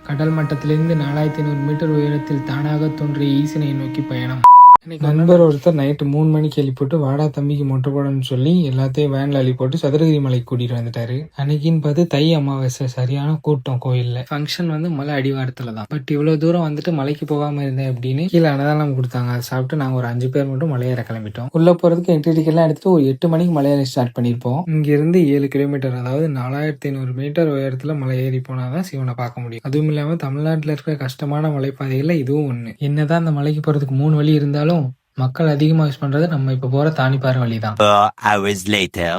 கடல் மட்டத்திலிருந்து 4500 மீட்டர் உயரத்தில் தானாக தோன்றிய ஈசனை நோக்கி பயணம். நண்பர் ஒருத்தர் நைட்டு 3 மணிக்கு எழுப்பிட்டு வாடா தம்பிக்கு மொட்டை போடணும்னு சொல்லி எல்லாத்தையும் வேன்ல அள்ளி போட்டு சதுரகிரி மலைக்கு கூட்டிட்டு வந்துட்டாரு. அன்னைக்குன்னு பார்த்து தை அமாவாசை, சரியான கூட்டம் கோயில்ல. ஃபங்க்ஷன் வந்து மலை அடிவாரத்துல தான். பட் இவ்வளவு தூரம் வந்துட்டு மலைக்கு போகாம இருந்தேன் அப்படின்னு கீழே அன்னதானம் கொடுத்தாங்க. அதை சாப்பிட்டு நாங்க ஒரு 5 பேர் மட்டும் மலையேற கிளம்பிட்டோம். உள்ள போறதுக்கு என்ட்ரி டிக்கெட் எல்லாம் எடுத்துட்டு ஒரு 8 மணிக்கு மலையேற ஸ்டார்ட் பண்ணிருப்போம். இங்க இருந்து 7 கிலோமீட்டர், அதாவது 4500 மீட்டர் உயரத்துல மலை ஏறி போனாதான் சிவனை பார்க்க முடியும். அதுவும் இல்லாம தமிழ்நாட்டுல இருக்கிற கஷ்டமான மலைப்பாதைகள்ல இதுவும் ஒண்ணு. என்னதான் அந்த மலைக்கு போறதுக்கு 3 வழி இருந்தாலும் மக்கள் அதிகமா யூஸ் பண்றது நம்ம இப்ப போற தானிப்பாறை வழிதான். 4 hours later.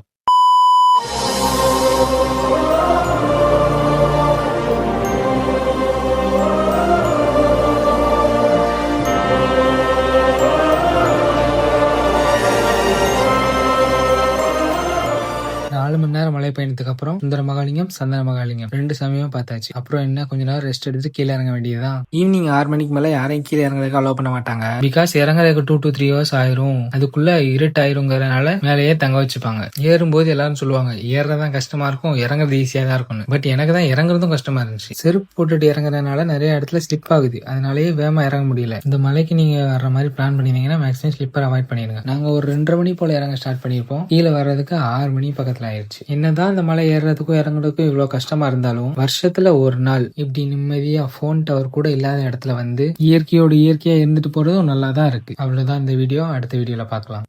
மணி நேரம் மலை பயணத்துக்கு அப்புறம் சுந்தர மகாலிங்கம், சந்தன மகாலிங்கம் 2 சாமியும் பார்த்தாச்சு. அப்புறம் என்ன, கொஞ்ச நேரம் ரெஸ்ட் எடுத்து கீழே இறங்க வேண்டியதுதான். ஈவினிங் 6 மணிக்கு மேல யாரையும் கீழே இறங்குறதுக்கு அலோவ் பண்ண மாட்டாங்க. பிகாஸ் இறங்குறதுக்கு 2 to 3 hours ஆயிரும், அதுக்குள்ள இருட்டாயிருங்கிறதுனால மேலேயே தங்க வச்சுப்பாங்க. ஏறும்போது எல்லாரும் சொல்லுவாங்க ஏறதான் கஷ்டமா இருக்கும், இறங்குறது ஈஸியா தான் இருக்கும். பட் எனக்கு தான் இறங்குறதும் கஷ்டமா இருந்துச்சு. செருப்பு போட்டுட்டு இறங்குறதுனால நிறைய இடத்துல ஸ்லிப் ஆகுது. அதனாலேயே வேகமா இறங்க முடியல. இந்த மலைக்கு நீங்க வர்ற மாதிரி பிளான் பண்ணிருந்தீங்கன்னா மேக்ஸிமம் ஸ்லிப்பர் அவாய்ட் பண்ணிருங்க. நாங்க ஒரு 2:30 மணி போல இறங்க ஸ்டார்ட் பண்ணிருப்போம். கீழே வர்றதுக்கு 6 மணி பக்கத்துல ஆயிடுச்சு. என்னதான் இந்த மலை ஏறுறதுக்கும் இறங்குறதுக்கும் இவ்வளவு கஷ்டமா இருந்தாலும் வருஷத்துல ஒரு நாள் இப்படி நிம்மதியா போன் டவர் கூட இல்லாத இடத்துல வந்து இயற்கையோடு இயற்கையா இருந்துட்டு போறதும் நல்லா தான் இருக்கு. அவ்வளவுதான் இந்த வீடியோ. அடுத்த வீடியோல பார்க்கலாம்.